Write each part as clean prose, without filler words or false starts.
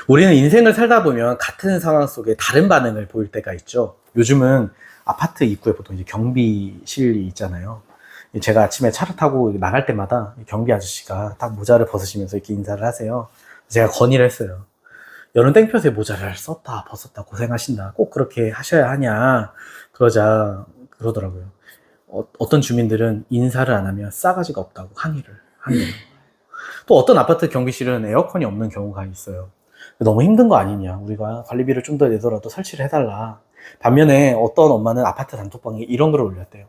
우리는 인생을 살다 보면 같은 상황 속에 다른 반응을 보일 때가 있죠. 요즘은 아파트 입구에 보통 이제 경비실이 있잖아요. 제가 아침에 차를 타고 나갈 때마다 경비 아저씨가 딱 모자를 벗으시면서 이렇게 인사를 하세요. 제가 건의를 했어요. 여름 땡볕에 모자를 썼다 벗었다 고생하신다, 꼭 그렇게 하셔야 하냐 그러더라고요. 어떤 주민들은 인사를 안 하면 싸가지가 없다고 항의를 하네요. 또 어떤 아파트 경비실은 에어컨이 없는 경우가 있어요. 너무 힘든 거 아니냐, 우리가 관리비를 좀 더 내더라도 설치를 해달라. 반면에 어떤 엄마는 아파트 단톡방에 이런 글을 올렸대요.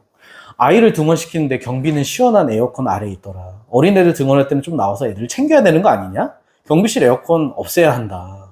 아이를 등원시키는데 경비는 시원한 에어컨 아래에 있더라. 어린애들 등원할 때는 좀 나와서 애들을 챙겨야 되는 거 아니냐? 경비실 에어컨 없애야 한다.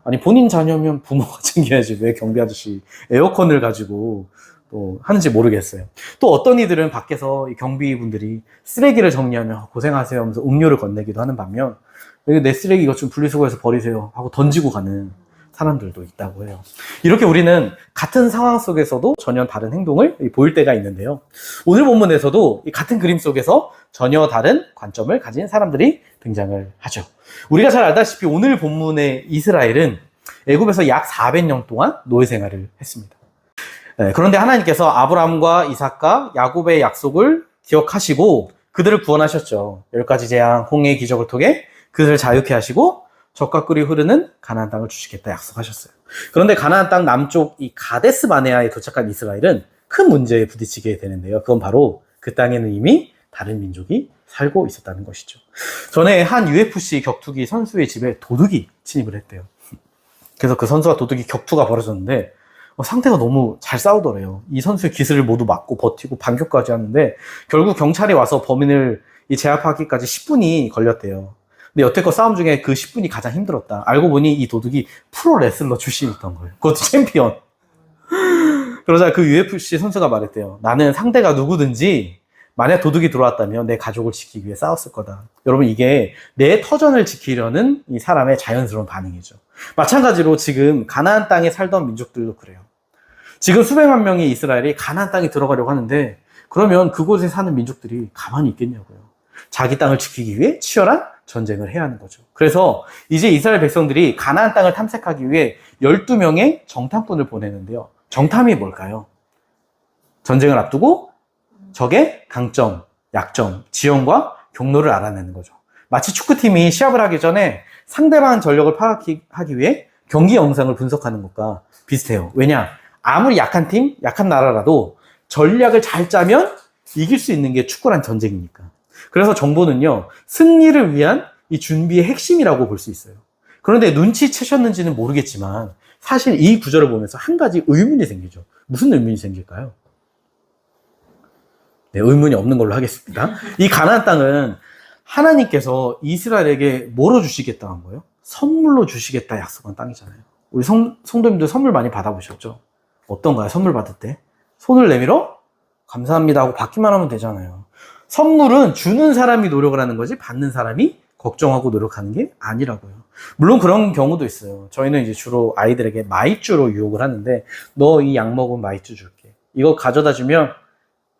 아니, 본인 자녀면 부모가 챙겨야지 왜 경비 아저씨 에어컨을 가지고 또 하는지 모르겠어요. 또 어떤 이들은 밖에서 이 경비분들이 쓰레기를 정리하며 고생하세요 하면서 음료를 건네기도 하는 반면, 내 쓰레기 이거 좀 분리수거해서 버리세요 하고 던지고 가는 사람들도 있다고 해요. 이렇게 우리는 같은 상황 속에서도 전혀 다른 행동을 보일 때가 있는데요. 오늘 본문에서도 이 같은 그림 속에서 전혀 다른 관점을 가진 사람들이 등장을 하죠. 우리가 잘 알다시피 오늘 본문의 이스라엘은 애굽에서 약 400년 동안 노예 생활을 했습니다. 그런데 하나님께서 아브라함과 이삭과 야곱의 약속을 기억하시고 그들을 구원하셨죠. 10가지 재앙, 홍해의 기적을 통해 그들을 자유케 하시고 적과 꿀이 흐르는 가나안 땅을 주시겠다 약속하셨어요. 그런데 가나안 땅 남쪽 이 가데스 바네아에 도착한 이스라엘은 큰 문제에 부딪히게 되는데요. 그건 바로 그 땅에는 이미 다른 민족이 살고 있었다는 것이죠. 전에 한 UFC 격투기 선수의 집에 도둑이 침입을 했대요. 그래서 그 선수와 도둑이 격투가 벌어졌는데 상대가 너무 잘 싸우더래요. 이 선수의 기술을 모두 막고 버티고 반격까지 하는데 결국 경찰이 와서 범인을 제압하기까지 10분이 걸렸대요. 근데 여태껏 싸움 중에 그 10분이 가장 힘들었다. 알고 보니 이 도둑이 프로 레슬러 출신이었던 거예요. 그것도 챔피언. 그러자 그 UFC 선수가 말했대요. 나는 상대가 누구든지 만약 도둑이 들어왔다면 내 가족을 지키기 위해 싸웠을 거다. 여러분, 이게 내 터전을 지키려는 이 사람의 자연스러운 반응이죠. 마찬가지로 지금 가나안 땅에 살던 민족들도 그래요. 지금 수백만 명의 이스라엘이 가나안 땅에 들어가려고 하는데 그러면 그곳에 사는 민족들이 가만히 있겠냐고요. 자기 땅을 지키기 위해 치열한 전쟁을 해야 하는 거죠. 그래서 이제 이스라엘 백성들이 가나안 땅을 탐색하기 위해 12명의 정탐꾼을 보내는데요. 정탐이 뭘까요? 전쟁을 앞두고 적의 강점, 약점, 지형과 경로를 알아내는 거죠. 마치 축구팀이 시합을 하기 전에 상대방 전력을 파악하기 위해 경기 영상을 분석하는 것과 비슷해요. 왜냐? 아무리 약한 팀, 약한 나라라도 전략을 잘 짜면 이길 수 있는 게 축구란 전쟁이니까. 그래서 정보는요, 승리를 위한 이 준비의 핵심이라고 볼 수 있어요. 그런데 눈치채셨는지는 모르겠지만 사실 이 구절을 보면서 한 가지 의문이 생기죠. 무슨 의문이 생길까요? 네, 의문이 없는 걸로 하겠습니다. 이 가나안 땅은 하나님께서 이스라엘에게 뭐로 주시겠다 한 거예요? 선물로 주시겠다 약속한 땅이잖아요. 우리 성도님들 선물 많이 받아보셨죠? 어떤가요? 선물 받을 때 손을 내밀어 감사합니다 하고 받기만 하면 되잖아요. 선물은 주는 사람이 노력을 하는 거지 받는 사람이 걱정하고 노력하는 게 아니라고요. 물론 그런 경우도 있어요. 저희는 이제 주로 아이들에게 마이쮸로 유혹을 하는데, 너 이 약 먹으면 마이쮸 줄게, 이거 가져다 주면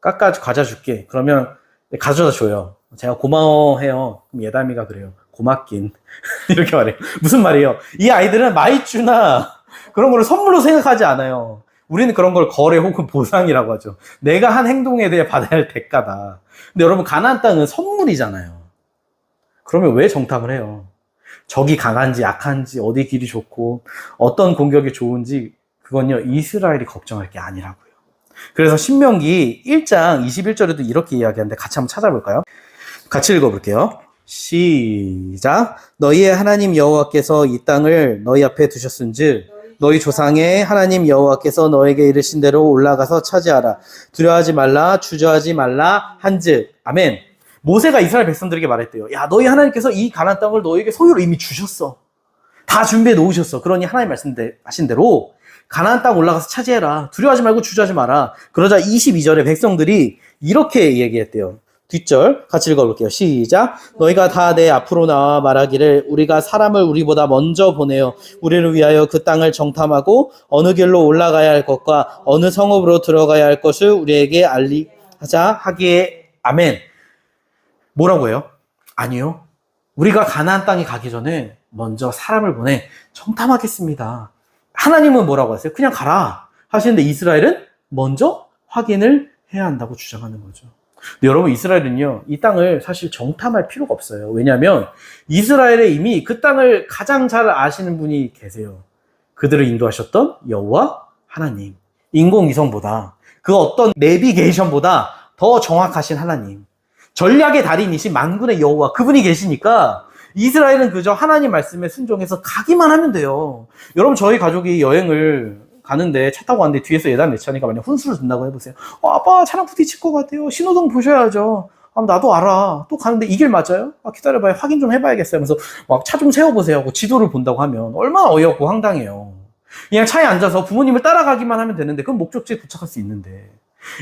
깎아 과자 줄게, 그러면 가져다 줘요. 제가 고마워해요. 그럼 예담이가 그래요. 고맙긴. 이렇게 말해요. 무슨 말이에요? 이 아이들은 마이쮸나 그런 거를 선물로 생각하지 않아요. 우리는 그런 걸 거래 혹은 보상이라고 하죠. 내가 한 행동에 대해 받아야 할 대가다. 근데 여러분, 가나안 땅은 선물이잖아요. 그러면 왜 정탐을 해요? 적이 강한지 약한지, 어디 길이 좋고 어떤 공격이 좋은지, 그건요 이스라엘이 걱정할 게 아니라고요. 그래서 신명기 1장 21절에도 이렇게 이야기하는데 같이 한번 찾아볼까요? 같이 읽어볼게요. 시작. 너희의 하나님 여호와께서 이 땅을 너희 앞에 두셨은즉 너희 조상의 하나님 여호와께서 너에게 이르신 대로 올라가서 차지하라. 두려워하지 말라, 주저하지 말라 한즉. 아멘. 모세가 이스라엘 백성들에게 말했대요. 야, 너희 하나님께서 이 가나안 땅을 너희에게 소유로 이미 주셨어. 다 준비해 놓으셨어. 그러니 하나님 말씀하신 대로 가나안 땅 올라가서 차지해라. 두려워하지 말고 주저하지 마라. 그러자 22절에 백성들이 이렇게 얘기했대요. 뒷절 같이 읽어볼게요. 시작. 너희가 다 내 앞으로 나와 말하기를 우리가 사람을 우리보다 먼저 보내어 우리를 위하여 그 땅을 정탐하고 어느 길로 올라가야 할 것과 어느 성읍으로 들어가야 할 것을 우리에게 알리하자 하기에. 아멘. 뭐라고 해요? 아니요. 우리가 가나안 땅에 가기 전에 먼저 사람을 보내 정탐하겠습니다. 하나님은 뭐라고 하세요? 그냥 가라 하시는데 이스라엘은 먼저 확인을 해야 한다고 주장하는 거죠. 근데 여러분, 이스라엘은요, 이 땅을 사실 정탐할 필요가 없어요. 왜냐하면 이스라엘에 이미 그 땅을 가장 잘 아시는 분이 계세요. 그들을 인도하셨던 여호와 하나님. 인공위성보다, 그 어떤 내비게이션보다 더 정확하신 하나님, 전략의 달인이신 만군의 여호와, 그분이 계시니까 이스라엘은 그저 하나님 말씀에 순종해서 가기만 하면 돼요. 여러분, 저희 가족이 여행을 가는데 차 타고 갔는데 뒤에서 예단 내차니까 만약 훈수를 둔다고 해보세요. 아빠 차랑 부딪힐 것 같아요. 신호등 보셔야죠. 나도 알아. 또 가는데 이 길 맞아요? 기다려봐요. 확인 좀 해봐야겠어요. 하면서 막 차 좀 세워보세요 하고 지도를 본다고 하면 얼마나 어이없고 황당해요. 그냥 차에 앉아서 부모님을 따라가기만 하면 되는데, 그럼 목적지에 도착할 수 있는데.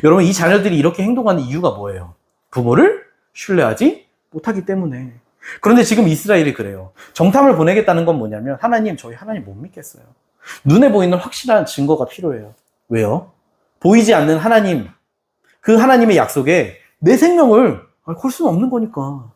여러분, 이 자녀들이 이렇게 행동하는 이유가 뭐예요? 부모를 신뢰하지 못하기 때문에. 그런데 지금 이스라엘이 그래요. 정탐을 보내겠다는 건 뭐냐면, 하나님, 저희 하나님 못 믿겠어요. 눈에 보이는 확실한 증거가 필요해요. 왜요? 보이지 않는 하나님, 그 하나님의 약속에 내 생명을 걸 수는 없는 거니까.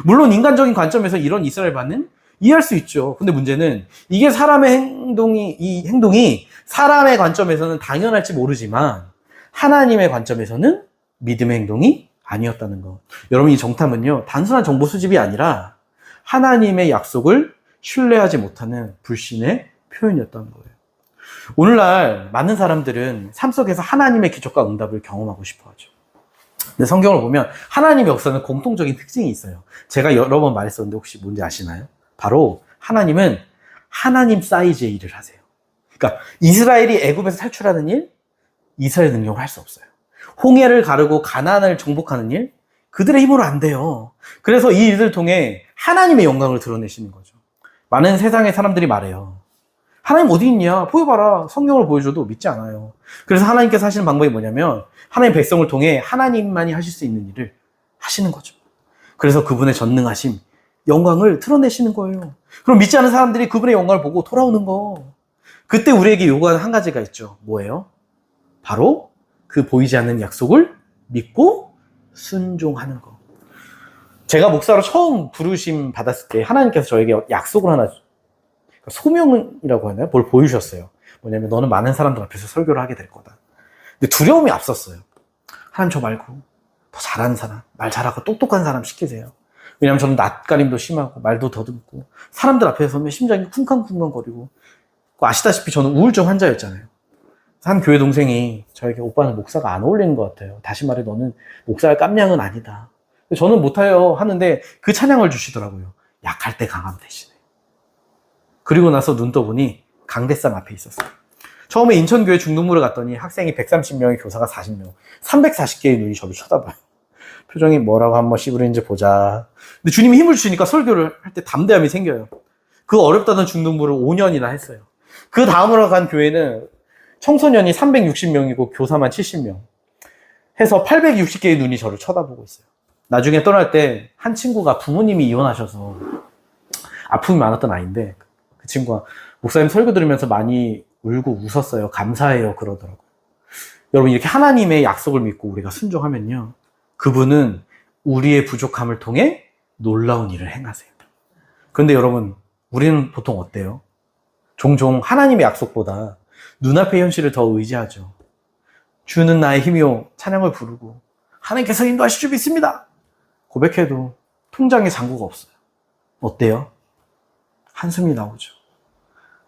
물론 인간적인 관점에서 이런 이스라엘 반응 이해할 수 있죠. 근데 문제는 이게 이 행동이 사람의 관점에서는 당연할지 모르지만 하나님의 관점에서는 믿음의 행동이 아니었다는 거. 여러분, 이 정탐은요, 단순한 정보 수집이 아니라 하나님의 약속을 신뢰하지 못하는 불신의 표현이었다는 거예요. 오늘날 많은 사람들은 삶 속에서 하나님의 기적과 응답을 경험하고 싶어 하죠. 근데 성경을 보면 하나님의 역사는 공통적인 특징이 있어요. 제가 여러 번 말했었는데 혹시 뭔지 아시나요? 바로 하나님은 하나님 사이즈의 일을 하세요. 그러니까 이스라엘이 애굽에서 탈출하는 일, 이스라엘 능력으로 할 수 없어요. 홍해를 가르고 가나안을 정복하는 일, 그들의 힘으로 안 돼요. 그래서 이 일을 통해 하나님의 영광을 드러내시는 거죠. 많은 세상의 사람들이 말해요. 하나님 어디 있냐? 보여봐라. 성경을 보여줘도 믿지 않아요. 그래서 하나님께서 하시는 방법이 뭐냐면 하나님 백성을 통해 하나님만이 하실 수 있는 일을 하시는 거죠. 그래서 그분의 전능하심, 영광을 드러내시는 거예요. 그럼 믿지 않는 사람들이 그분의 영광을 보고 돌아오는 거. 그때 우리에게 요구하는 한 가지가 있죠. 뭐예요? 바로 그 보이지 않는 약속을 믿고 순종하는 거. 제가 목사로 처음 부르심 받았을 때 하나님께서 저에게 약속을 하나, 소명이라고 하나요? 뭘 보여주셨어요. 뭐냐면 너는 많은 사람들 앞에서 설교를 하게 될 거다. 근데 두려움이 앞섰어요. 하나님, 저 말고 더 잘하는 사람, 말 잘하고 똑똑한 사람 시키세요. 왜냐면 저는 낯가림도 심하고 말도 더듬고 사람들 앞에 서면 심장이 쿵쾅쿵쾅거리고, 아시다시피 저는 우울증 환자였잖아요. 한 교회 동생이 저에게 오빠는 목사가 안 어울리는 것 같아요. 다시 말해 너는 목사의 깜냥은 아니다. 저는 못해요 하는데 그 찬양을 주시더라고요. 약할 때 강함 대신에. 그리고 나서 눈 떠보니 강대상 앞에 있었어요. 처음에 인천교회 중등부를 갔더니 학생이 130명의 교사가 40명, 340개의 눈이 저를 쳐다봐요. 표정이 뭐라고 한번 씨부리는지 보자. 근데 주님이 힘을 주시니까 설교를 할 때 담대함이 생겨요. 그 어렵다던 중등부를 5년이나 했어요. 그 다음으로 간 교회는 청소년이 360명이고 교사만 70명 해서 860개의 눈이 저를 쳐다보고 있어요. 나중에 떠날 때 한 친구가 부모님이 이혼하셔서 아픔이 많았던 아이인데 그 친구가 목사님 설교 들으면서 많이 울고 웃었어요. 감사해요 그러더라고요. 여러분, 이렇게 하나님의 약속을 믿고 우리가 순종하면요, 그분은 우리의 부족함을 통해 놀라운 일을 행하세요. 그런데 여러분, 우리는 보통 어때요? 종종 하나님의 약속보다 눈앞의 현실을 더 의지하죠. 주는 나의 힘이요 찬양을 부르고 하나님께서 인도하실 줄 믿습니다 고백해도 통장에 잔고가 없어요. 어때요? 한숨이 나오죠.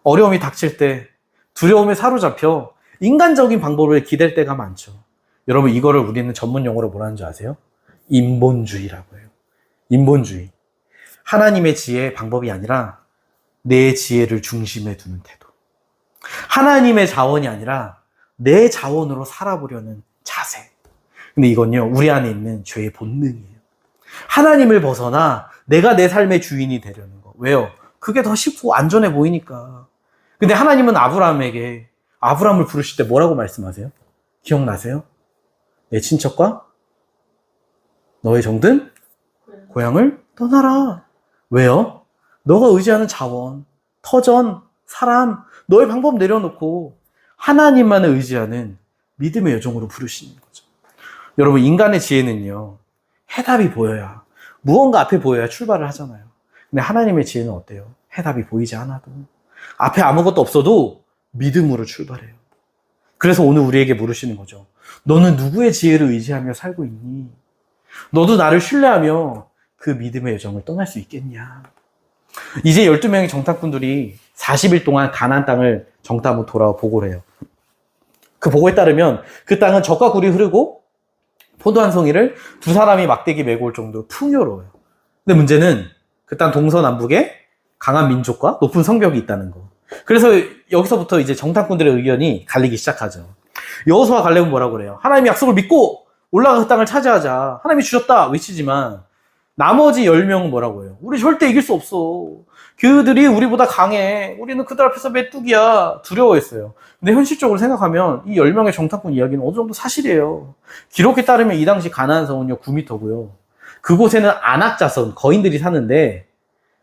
어려움이 닥칠 때 두려움에 사로잡혀 인간적인 방법을 기댈 때가 많죠. 여러분, 이거를 우리는 전문 용어로 뭐라는 줄 아세요? 인본주의라고 해요. 인본주의. 하나님의 지혜 방법이 아니라 내 지혜를 중심에 두는 태도. 하나님의 자원이 아니라 내 자원으로 살아보려는 자세. 근데 이건요, 우리 안에 있는 죄의 본능이에요. 하나님을 벗어나 내가 내 삶의 주인이 되려는 거. 왜요? 그게 더 쉽고 안전해 보이니까. 근데 하나님은 아브라함을 부르실 때 뭐라고 말씀하세요? 기억나세요? 내 친척과 너의 정든 고향을 떠나라. 왜요? 너가 의지하는 자원, 터전, 사람, 너의 방법 내려놓고 하나님만을 의지하는 믿음의 여정으로 부르시는 거죠. 여러분, 인간의 지혜는요, 해답이 보여야, 무언가 앞에 보여야 출발을 하잖아요. 근데 하나님의 지혜는 어때요? 해답이 보이지 않아도, 앞에 아무것도 없어도 믿음으로 출발해요. 그래서 오늘 우리에게 물으시는 거죠. 너는 누구의 지혜를 의지하며 살고 있니? 너도 나를 신뢰하며 그 믿음의 여정을 떠날 수 있겠냐? 이제 12명의 정탐꾼들이 40일 동안 가나안 땅을 정탐으로 돌아와 보고를 해요. 그 보고에 따르면 그 땅은 젖과 굴이 흐르고 포도 한 송이를 두 사람이 막대기 메고 올 정도로 풍요로워요. 근데 문제는 그 땅 동서남북에 강한 민족과 높은 성벽이 있다는 거. 그래서 여기서부터 이제 정탐꾼들의 의견이 갈리기 시작하죠. 여호수아와 갈렙은 뭐라고 그래요? 하나님의 약속을 믿고 올라가 그 땅을 차지하자. 하나님이 주셨다 외치지만 나머지 10명은 뭐라고 해요? 우리 절대 이길 수 없어. 그들이 우리보다 강해. 우리는 그들 앞에서 메뚜기야. 두려워했어요. 근데 현실적으로 생각하면 이 10명의 정탐꾼 이야기는 어느 정도 사실이에요. 기록에 따르면 이 당시 가나안 성은요 9m고요. 그곳에는 아낙 자손, 거인들이 사는데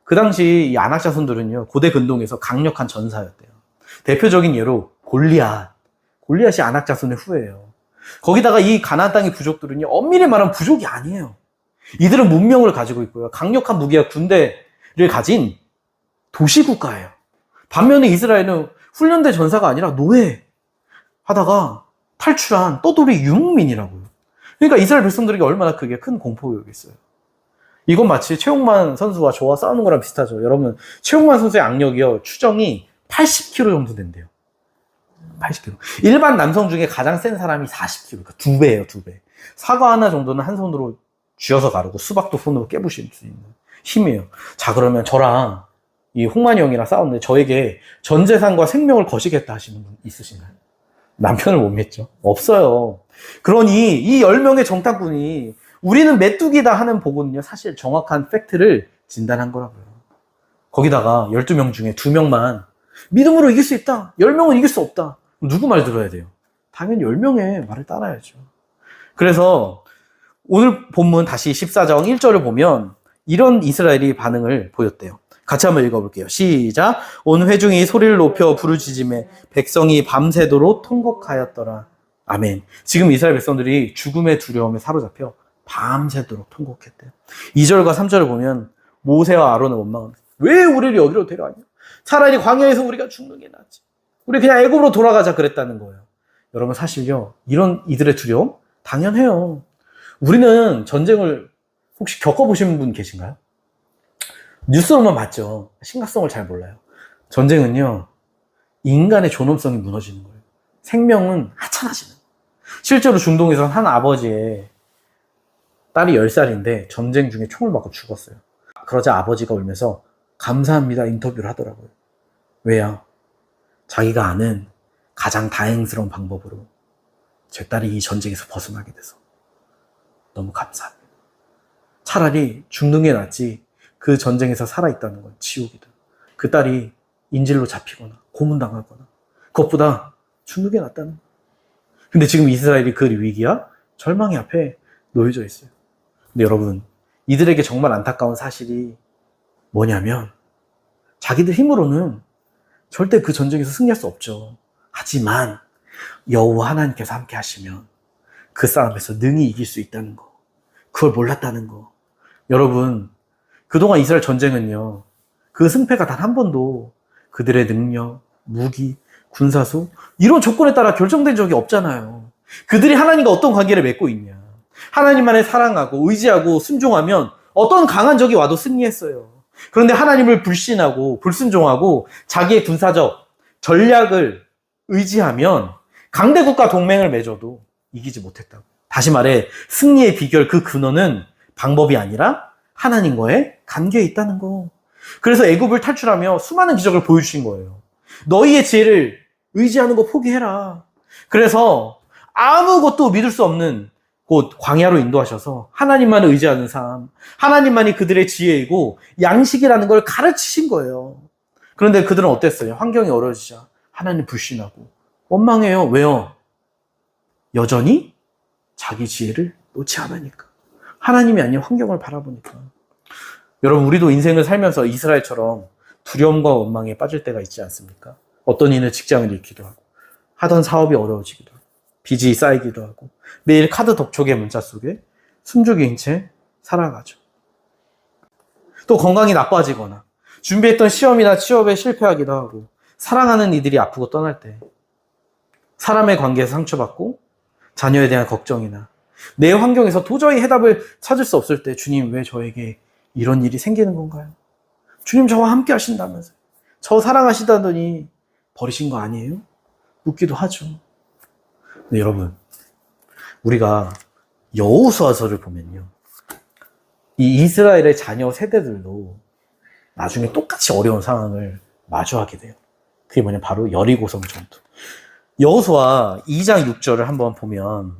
그 당시 이 아낙 자손들은요 고대 근동에서 강력한 전사였대요. 대표적인 예로 골리앗이 아낙 자손의 후예예요. 거기다가 이 가나안 땅의 부족들은요 엄밀히 말하면 부족이 아니에요. 이들은 문명을 가지고 있고요. 강력한 무기와 군대를 가진 도시국가예요. 반면에 이스라엘은 훈련된 전사가 아니라 노예하다가 탈출한 떠돌이 유목민이라고요. 그러니까 이스라엘 백성들에게 얼마나 그게 큰 공포였겠어요. 이건 마치 최용만 선수와 저와 싸우는 거랑 비슷하죠. 여러분, 최용만 선수의 악력이요. 추정이 80kg 정도 된대요. 80kg. 일반 남성 중에 가장 센 사람이 40kg. 그러니까 2배예요, 2배. 사과 하나 정도는 한 손으로 쥐어서 가르고 수박도 손으로 깨부실 수 있는 힘이에요. 자, 그러면 저랑 이 홍만이 형이랑 싸웠는데 저에게 전 재산과 생명을 거시겠다 하시는 분 있으신가요? 남편을 못 믿죠? 없어요. 그러니 이 10명의 정탐꾼이 우리는 메뚜기다 하는 보고는요, 사실 정확한 팩트를 진단한 거라고요. 거기다가 12명 중에 2명만 믿음으로 이길 수 있다. 10명은 이길 수 없다. 누구 말 들어야 돼요? 당연히 10명의 말을 따라야죠. 그래서 오늘 본문 다시 14장 1절을 보면 이런 이스라엘이 반응을 보였대요. 같이 한번 읽어볼게요. 시작. 온 회중이 소리를 높여 부르짖음에 백성이 밤새도록 통곡하였더라. 아멘. 지금 이스라엘 백성들이 죽음의 두려움에 사로잡혀 밤새도록 통곡했대요. 2절과 3절을 보면 모세와 아론을 원망합니다. 왜 우리를 여기로 데려왔냐? 차라리 광야에서 우리가 죽는 게 낫지. 우리 그냥 애굽으로 돌아가자 그랬다는 거예요. 여러분 사실요. 이런 이들의 두려움? 당연해요. 우리는 전쟁을 혹시 겪어보신 분 계신가요? 뉴스로만 봤죠. 심각성을 잘 몰라요. 전쟁은요. 인간의 존엄성이 무너지는 거예요. 생명은 하찮아지는 거예요. 실제로 중동에서 한 아버지의 딸이 10살인데 전쟁 중에 총을 맞고 죽었어요. 그러자 아버지가 울면서 감사합니다 인터뷰를 하더라고요. 왜요? 자기가 아는 가장 다행스러운 방법으로 제 딸이 이 전쟁에서 벗어나게 돼서 너무 감사합니다. 차라리 죽는 게 낫지 그 전쟁에서 살아있다는 건 지옥이다. 그 딸이 인질로 잡히거나 고문당하거나 그것보다 죽는 게 낫다는 거예요. 근데 지금 이스라엘이 그 위기와 절망의 앞에 놓여져 있어요. 근데 여러분, 이들에게 정말 안타까운 사실이 뭐냐면 자기들 힘으로는 절대 그 전쟁에서 승리할 수 없죠. 하지만 여호와 하나님께서 함께 하시면 그 싸움에서 능히 이길 수 있다는 거, 그걸 몰랐다는 거. 여러분, 그동안 이스라엘 전쟁은요, 그 승패가 단 한 번도 그들의 능력, 무기, 군사수 이런 조건에 따라 결정된 적이 없잖아요. 그들이 하나님과 어떤 관계를 맺고 있냐. 하나님만을 사랑하고 의지하고 순종하면 어떤 강한 적이 와도 승리했어요. 그런데 하나님을 불신하고 불순종하고 자기의 군사적 전략을 의지하면 강대국과 동맹을 맺어도 이기지 못했다고. 다시 말해 승리의 비결 그 근원은 방법이 아니라 하나님과의 관계에 있다는 거. 그래서 애굽을 탈출하며 수많은 기적을 보여주신 거예요. 너희의 지혜를 의지하는 거 포기해라. 그래서 아무것도 믿을 수 없는 곧 광야로 인도하셔서 하나님만을 의지하는 삶, 하나님만이 그들의 지혜이고 양식이라는 걸 가르치신 거예요. 그런데 그들은 어땠어요? 환경이 어려워지자 하나님 불신하고 원망해요. 왜요? 여전히 자기 지혜를 놓지 않으니까. 하나님이 아닌 환경을 바라보니까. 여러분, 우리도 인생을 살면서 이스라엘처럼 두려움과 원망에 빠질 때가 있지 않습니까? 어떤 이는 직장을 잃기도 하고 하던 사업이 어려워지기도 하고 빚이 쌓이기도 하고 매일 카드 독촉의 문자 속에 숨죽인 채 살아가죠. 또 건강이 나빠지거나 준비했던 시험이나 취업에 실패하기도 하고, 사랑하는 이들이 아프고 떠날 때, 사람의 관계에서 상처받고, 자녀에 대한 걱정이나, 내 환경에서 도저히 해답을 찾을 수 없을 때, 주님 왜 저에게 이런 일이 생기는 건가요? 주님 저와 함께 하신다면서요. 저 사랑하시다더니 버리신 거 아니에요? 묻기도 하죠. 근데 여러분, 우리가 여호수아서를 보면요, 이 이스라엘의 자녀 세대들도 나중에 똑같이 어려운 상황을 마주하게 돼요. 그게 뭐냐, 바로 여리고성 전투. 여호수아 2장 6절을 한번 보면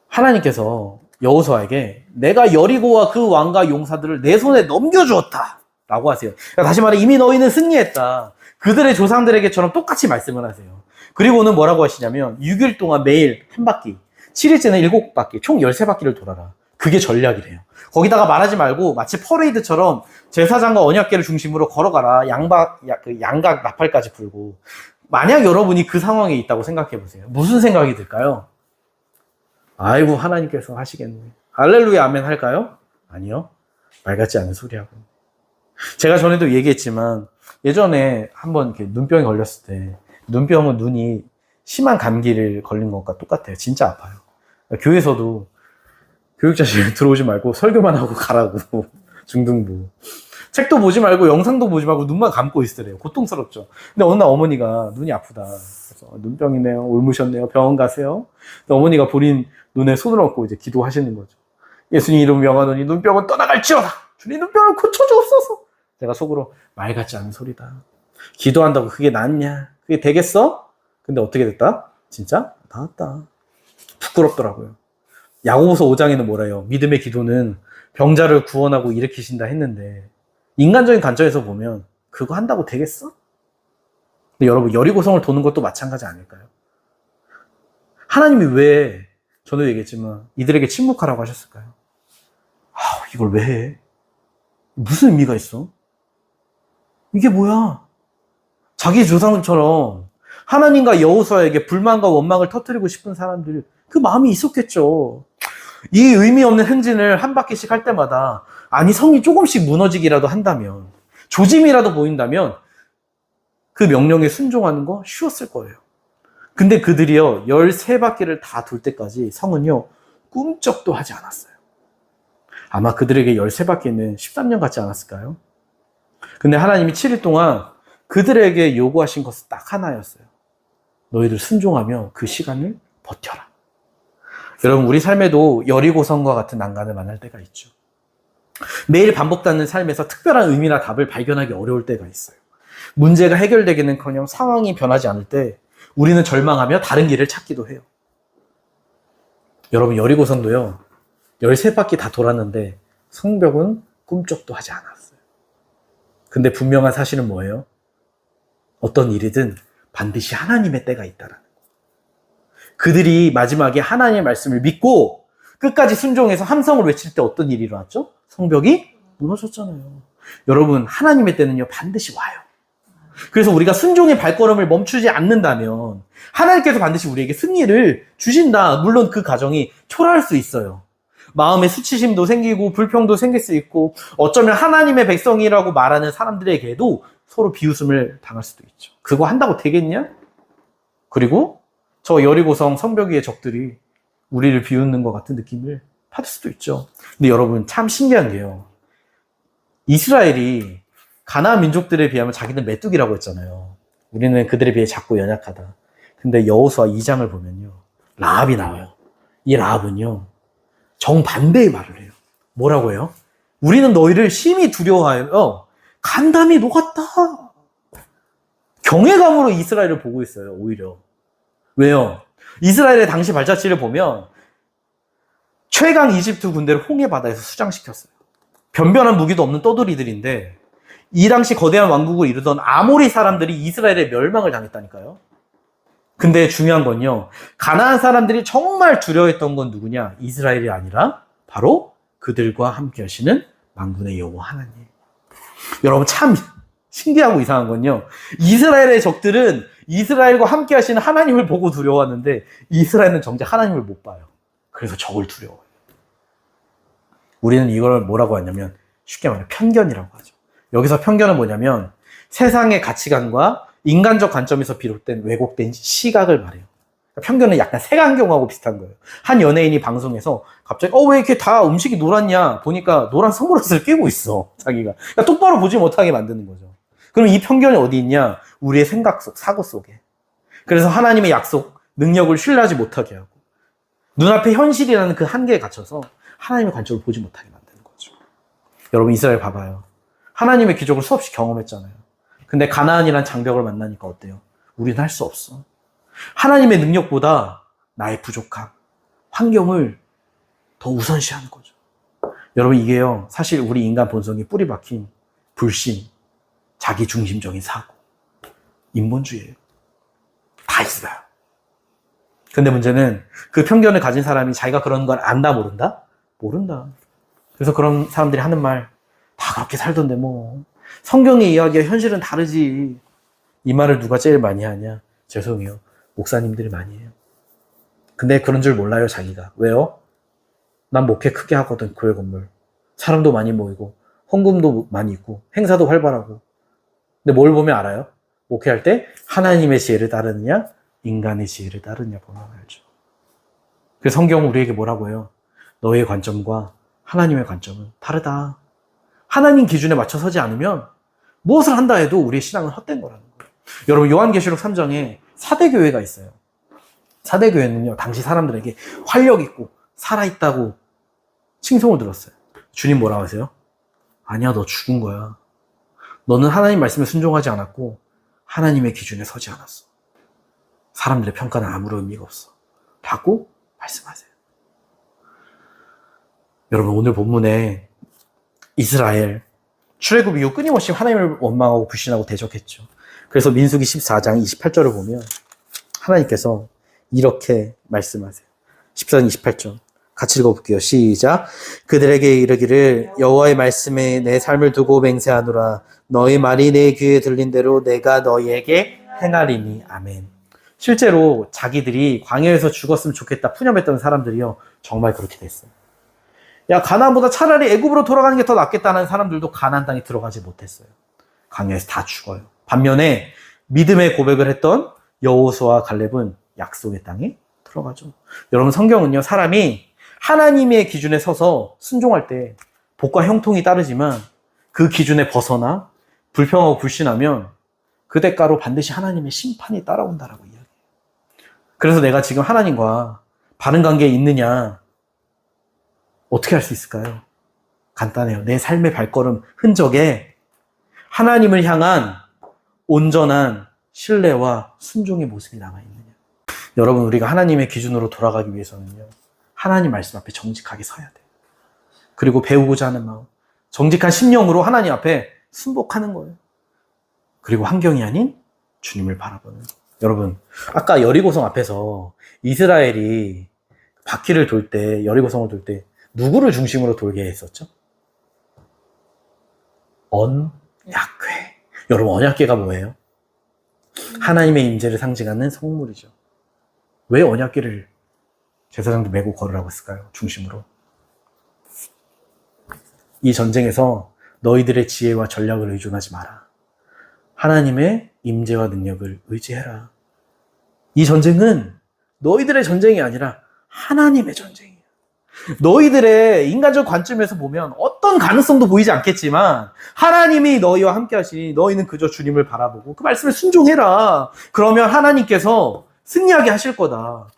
하나님께서 여호수아에게 내가 여리고와 그 왕과 용사들을 내 손에 넘겨주었다 라고 하세요. 그러니까 다시 말해 이미 너희는 승리했다. 그들의 조상들에게처럼 똑같이 말씀을 하세요. 그리고는 뭐라고 하시냐면 6일 동안 매일 한 바퀴, 7일째는 7바퀴, 총 13바퀴를 돌아라. 그게 전략이래요. 거기다가 말하지 말고 마치 퍼레이드처럼 제사장과 언약궤를 중심으로 걸어가라. 양각 나팔까지 불고. 만약 여러분이 그 상황에 있다고 생각해 보세요. 무슨 생각이 들까요? 아이고 하나님께서 하시겠네. 할렐루야 아멘 할까요? 아니요. 말 같지 않은 소리하고. 제가 전에도 얘기했지만 예전에 한번 이렇게 눈병이 걸렸을 때, 눈병은 눈이 심한 감기를 걸린 것과 똑같아요. 진짜 아파요. 교회에서도 교육자실 들어오지 말고 설교만 하고 가라고. 중등부. 책도 보지 말고 영상도 보지 말고 눈만 감고 있으래요. 고통스럽죠. 근데 어느 날 어머니가 눈이 아프다. 그래서 눈병이네요. 옮으셨네요. 병원 가세요. 어머니가 본인 눈에 손을 얹고 이제 기도하시는 거죠. 예수님 이름 명하노니 눈병은 떠나갈지어다. 주님 눈병을 고쳐주옵소서. 내가 속으로 말 같지 않은 소리다. 기도한다고 그게 낫냐? 그게 되겠어? 근데 어떻게 됐다? 진짜? 나았다. 부끄럽더라고요. 야고보서 5장에는 뭐래요? 믿음의 기도는 병자를 구원하고 일으키신다 했는데 인간적인 관점에서 보면 그거 한다고 되겠어? 근데 여러분 여리고성을 도는 것도 마찬가지 아닐까요? 하나님이 왜, 전에도 얘기했지만 이들에게 침묵하라고 하셨을까요? 이걸 왜 해? 무슨 의미가 있어? 이게 뭐야? 자기 조상들처럼 하나님과 여호수아에게 불만과 원망을 터뜨리고 싶은 사람들, 그 마음이 있었겠죠. 이 의미 없는 행진을 한 바퀴씩 할 때마다, 아니 성이 조금씩 무너지기라도 한다면, 조짐이라도 보인다면 그 명령에 순종하는 거 쉬웠을 거예요. 근데 그들이요 13바퀴를 다 돌 때까지 성은요 꿈쩍도 하지 않았어요. 아마 그들에게 13바퀴는 13년 같지 않았을까요? 근데 하나님이 7일 동안 그들에게 요구하신 것은 딱 하나였어요. 너희들 순종하며 그 시간을 버텨라. 여러분, 우리 삶에도 여리고성과 같은 난간을 만날 때가 있죠. 매일 반복되는 삶에서 특별한 의미나 답을 발견하기 어려울 때가 있어요. 문제가 해결되기는커녕 상황이 변하지 않을 때 우리는 절망하며 다른 길을 찾기도 해요. 여러분, 여리고성도요 13바퀴 다 돌았는데 성벽은 꿈쩍도 하지 않았어요. 근데 분명한 사실은 뭐예요? 어떤 일이든 반드시 하나님의 때가 있다라는 거. 그들이 마지막에 하나님의 말씀을 믿고 끝까지 순종해서 함성을 외칠 때 어떤 일이 일어났죠? 성벽이 무너졌잖아요. 여러분, 하나님의 때는요 반드시 와요. 그래서 우리가 순종의 발걸음을 멈추지 않는다면 하나님께서 반드시 우리에게 승리를 주신다. 물론 그 과정이 초라할 수 있어요. 마음의 수치심도 생기고 불평도 생길 수 있고, 어쩌면 하나님의 백성이라고 말하는 사람들에게도 서로 비웃음을 당할 수도 있죠. 그거 한다고 되겠냐? 그리고 저 여리고성 성벽 위의 적들이 우리를 비웃는 것 같은 느낌을 받을 수도 있죠. 근데 여러분, 참 신기한 게요, 이스라엘이 가나안 민족들에 비하면 자기는 메뚜기라고 했잖아요. 우리는 그들에 비해 작고 연약하다. 근데 여호수아 2장을 보면요 라합이 나와요. 이 라합은요 정반대의 말을 해요. 뭐라고 해요? 우리는 너희를 심히 두려워하여 간담이 녹았다. 경외감으로 이스라엘을 보고 있어요. 오히려. 왜요? 이스라엘의 당시 발자취를 보면 최강 이집트 군대를 홍해 바다에서 수장시켰어요. 변변한 무기도 없는 떠돌이들인데 이 당시 거대한 왕국을 이루던 아모리 사람들이 이스라엘의 멸망을 당했다니까요. 근데 중요한 건요, 가나안 사람들이 정말 두려워했던 건 누구냐? 이스라엘이 아니라 바로 그들과 함께 하시는 만군의 여호와 하나님. 여러분, 참 신기하고 이상한 건요, 이스라엘의 적들은 이스라엘과 함께 하시는 하나님을 보고 두려워하는데 이스라엘은 정작 하나님을 못 봐요. 그래서 적을 두려워해요. 우리는 이걸 뭐라고 하냐면 쉽게 말해 편견이라고 하죠. 여기서 편견은 뭐냐면 세상의 가치관과 인간적 관점에서 비롯된 왜곡된 시각을 말해요. 그러니까 편견은 약간 색안경하고 비슷한 거예요. 한 연예인이 방송에서 갑자기 왜 이렇게 다 음식이 노랗냐 보니까 노란 선글라스를 끼고 있어 자기가. 그러니까 똑바로 보지 못하게 만드는 거죠. 그럼 이 편견이 어디 있냐? 우리의 생각 속, 사고 속에. 그래서 하나님의 약속, 능력을 신뢰하지 못하게 하고 눈앞에 현실이라는 그 한계에 갇혀서 하나님의 관점을 보지 못하게 만드는 거죠. 여러분 이스라엘 봐봐요. 하나님의 기적을 수없이 경험했잖아요. 근데 가나안이란 장벽을 만나니까 어때요? 우리는 할 수 없어. 하나님의 능력보다 나의 부족함, 환경을 더 우선시하는 거죠. 여러분 이게요, 사실 우리 인간 본성이 뿌리 박힌 불신, 자기중심적인 사고, 인본주의예요. 다 있어요. 근데 문제는 그 편견을 가진 사람이 자기가 그런 걸 안다 모른다? 모른다. 그래서 그런 사람들이 하는 말 다 그렇게 살던데 뭐 성경의 이야기와 현실은 다르지. 이 말을 누가 제일 많이 하냐? 죄송해요. 목사님들이 많이 해요. 근데 그런 줄 몰라요 자기가. 왜요? 난 목회 크게 하거든. 교회 건물 사람도 많이 모이고 헌금도 많이 있고 행사도 활발하고. 근데 뭘 보면 알아요? 목회할 때 하나님의 지혜를 따르느냐 인간의 지혜를 따르느냐 보면 알죠. 그래서 성경은 우리에게 뭐라고 해요? 너의 관점과 하나님의 관점은 다르다. 하나님 기준에 맞춰 서지 않으면 무엇을 한다 해도 우리의 신앙은 헛된 거라는 거예요. 여러분 요한계시록 3장에 사대교회가 있어요. 사대교회는요 당시 사람들에게 활력 있고 살아있다고 칭송을 들었어요. 주님 뭐라고 하세요? 아니야, 너 죽은 거야. 너는 하나님 말씀에 순종하지 않았고 하나님의 기준에 서지 않았어. 사람들의 평가는 아무런 의미가 없어. 라고 말씀하세요. 여러분 오늘 본문에 이스라엘 출애굽 이후 끊임없이 하나님을 원망하고 불신하고 대적했죠. 그래서 민수기 14장 28절을 보면 하나님께서 이렇게 말씀하세요. 14장 28절 같이 읽어볼게요. 시작. 그들에게 이르기를 여호와의 말씀에 내 삶을 두고 맹세하노라. 너희 말이 내 귀에 들린 대로 내가 너희에게 행하리니. 아멘. 실제로 자기들이 광야에서 죽었으면 좋겠다 푸념했던 사람들이요 정말 그렇게 됐어요. 야 가나안보다 차라리 애굽으로 돌아가는 게 더 낫겠다는 사람들도 가나안 땅에 들어가지 못했어요. 광야에서 다 죽어요. 반면에 믿음의 고백을 했던 여호수아와 갈렙은 약속의 땅에 들어가죠. 여러분 성경은요 사람이 하나님의 기준에 서서 순종할 때 복과 형통이 따르지만 그 기준에 벗어나 불평하고 불신하면 그 대가로 반드시 하나님의 심판이 따라온다라고 이야기해요. 그래서 내가 지금 하나님과 바른 관계에 있느냐 어떻게 할 수 있을까요? 간단해요. 내 삶의 발걸음 흔적에 하나님을 향한 온전한 신뢰와 순종의 모습이 남아있느냐. 여러분 우리가 하나님의 기준으로 돌아가기 위해서는요 하나님 말씀 앞에 정직하게 서야 돼요. 그리고 배우고자 하는 마음, 정직한 심령으로 하나님 앞에 순복하는 거예요. 그리고 환경이 아닌 주님을 바라보는. 여러분 아까 여리고성 앞에서 이스라엘이 바퀴를 돌 때 여리고성을 돌 때 누구를 중심으로 돌게 했었죠? 언약궤. 여러분 언약궤가 뭐예요? 하나님의 임재를 상징하는 성물이죠. 왜 언약궤를 제사장도 메고 걸으라고 했을까요? 중심으로. 이 전쟁에서 너희들의 지혜와 전략을 의존하지 마라. 하나님의 임재와 능력을 의지해라. 이 전쟁은 너희들의 전쟁이 아니라 하나님의 전쟁이야. 너희들의 인간적 관점에서 보면 어떤 가능성도 보이지 않겠지만 하나님이 너희와 함께 하시니 너희는 그저 주님을 바라보고 그 말씀에 순종해라. 그러면 하나님께서 승리하게 하실 거다.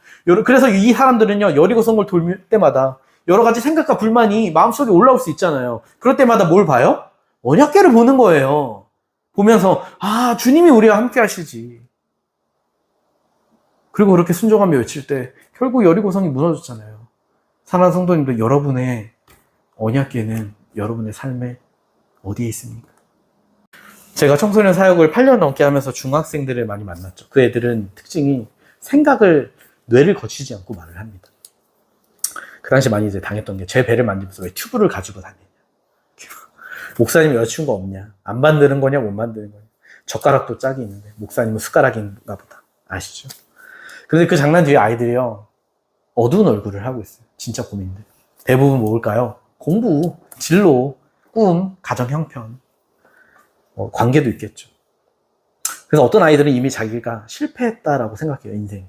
그래서 이 사람들은요 여리고성을 돌 때마다 여러 가지 생각과 불만이 마음속에 올라올 수 있잖아요. 그럴 때마다 뭘 봐요? 언약궤를 보는 거예요. 보면서 아 주님이 우리와 함께 하시지. 그리고 그렇게 순종하며 외칠 때 결국 여리고성이 무너졌잖아요. 사랑하는 성도님들, 여러분의 언약궤는 여러분의 삶에 어디에 있습니까? 제가 청소년 사역을 8년 넘게 하면서 중학생들을 많이 만났죠. 그 애들은 특징이 생각을 뇌를 거치지 않고 말을 합니다. 그 당시 많이 이제 당했던 게 제 배를 만지면서 왜 튜브를 가지고 다니냐. 목사님 여자친구 없냐. 안 만드는 거냐 못 만드는 거냐. 젓가락도 짝이 있는데 목사님은 숟가락인가 보다. 아시죠? 그런데 그 장난 뒤에 아이들이요 어두운 얼굴을 하고 있어요. 진짜 고민들. 대부분 뭘까요? 공부, 진로, 꿈, 가정 형편. 관계도 있겠죠. 그래서 어떤 아이들은 이미 자기가 실패했다라고 생각해요, 인생.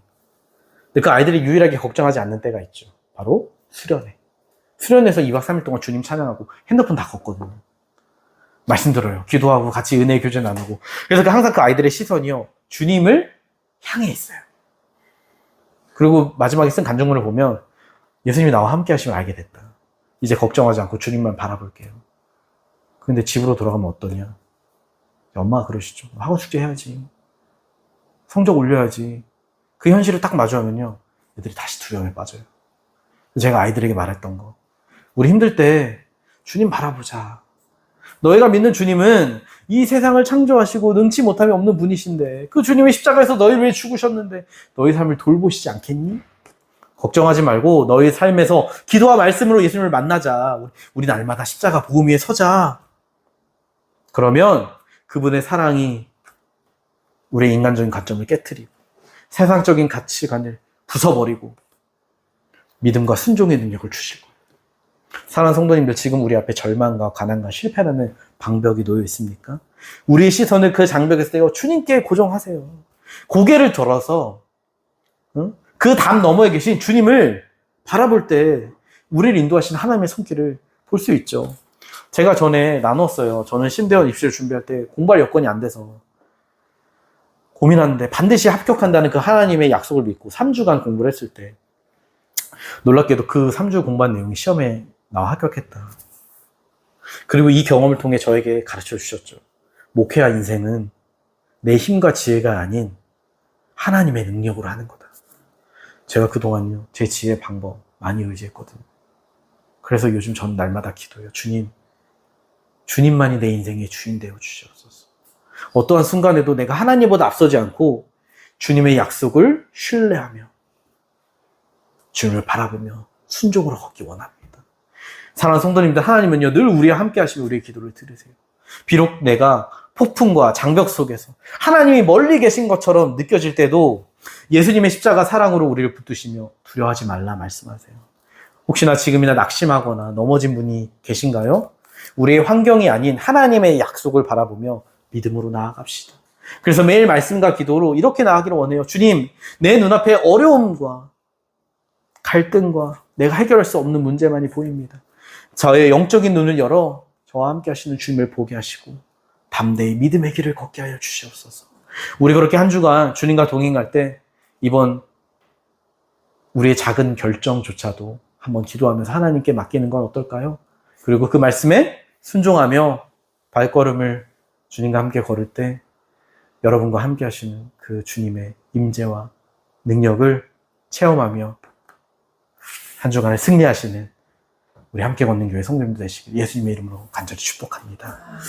근데 그 아이들이 유일하게 걱정하지 않는 때가 있죠. 바로 수련회. 수련회에서 2박 3일 동안 주님 찬양하고 핸드폰 다 껐거든요. 말씀 들어요. 기도하고 같이 은혜 교제 나누고. 그래서 항상 그 아이들의 시선이요, 주님을 향해 있어요. 그리고 마지막에 쓴 간증문을 보면 예수님이 나와 함께 하시면 알게 됐다. 이제 걱정하지 않고 주님만 바라볼게요. 근데 집으로 돌아가면 어떠냐? 엄마가 그러시죠. 학원 숙제 해야지. 성적 올려야지. 그 현실을 딱 마주하면요, 애들이 다시 두려움에 빠져요. 제가 아이들에게 말했던 거. 우리 힘들 때 주님 바라보자. 너희가 믿는 주님은 이 세상을 창조하시고 능치 못함이 없는 분이신데 그 주님의 십자가에서 너희를 위해 죽으셨는데 너희 삶을 돌보시지 않겠니? 걱정하지 말고 너희 삶에서 기도와 말씀으로 예수님을 만나자. 우리 날마다 십자가 복음 위에 서자. 그러면 그분의 사랑이 우리의 인간적인 관점을 깨트리고 세상적인 가치관을 부숴버리고 믿음과 순종의 능력을 주실 거예요. 사랑하는 성도님들, 지금 우리 앞에 절망과 가난과 실패라는 방벽이 놓여 있습니까? 우리의 시선을 그 장벽에서 떼어 주님께 고정하세요. 고개를 들어서 그 담 너머에 계신 주님을 바라볼 때 우리를 인도하신 하나님의 손길을 볼 수 있죠. 제가 전에 나눴어요. 저는 신대원 입시를 준비할 때 공부할 여건이 안 돼서 고민하는데 반드시 합격한다는 그 하나님의 약속을 믿고 3주간 공부를 했을 때 놀랍게도 그 3주 공부한 내용이 시험에 나와 합격했다. 그리고 이 경험을 통해 저에게 가르쳐 주셨죠. 목회와 인생은 내 힘과 지혜가 아닌 하나님의 능력으로 하는 거다. 제가 그동안요, 제 지혜 방법 많이 의지했거든요. 그래서 요즘 전 날마다 기도해요. 주님, 주님만이 내 인생의 주인 되어 주시옵소서. 어떠한 순간에도 내가 하나님보다 앞서지 않고 주님의 약속을 신뢰하며 주님을 바라보며 순종으로 걷기 원합니다. 사랑하는 성도님들, 하나님은요, 늘 우리와 함께 하시며 우리의 기도를 들으세요. 비록 내가 폭풍과 장벽 속에서 하나님이 멀리 계신 것처럼 느껴질 때도 예수님의 십자가 사랑으로 우리를 붙드시며 두려워하지 말라 말씀하세요. 혹시나 지금이나 낙심하거나 넘어진 분이 계신가요? 우리의 환경이 아닌 하나님의 약속을 바라보며 믿음으로 나아갑시다. 그래서 매일 말씀과 기도로 이렇게 나아가기를 원해요. 주님, 내 눈앞에 어려움과 갈등과 내가 해결할 수 없는 문제만이 보입니다. 저의 영적인 눈을 열어 저와 함께 하시는 주님을 보게 하시고 담대히 믿음의 길을 걷게 하여 주시옵소서. 우리 그렇게 한 주간 주님과 동행할 때 이번 우리의 작은 결정조차도 한번 기도하면서 하나님께 맡기는 건 어떨까요? 그리고 그 말씀에 순종하며 발걸음을 주님과 함께 걸을 때 여러분과 함께 하시는 그 주님의 임재와 능력을 체험하며 한 주간을 승리하시는 우리 함께 걷는 교회 성도님들 되시길 예수님의 이름으로 간절히 축복합니다.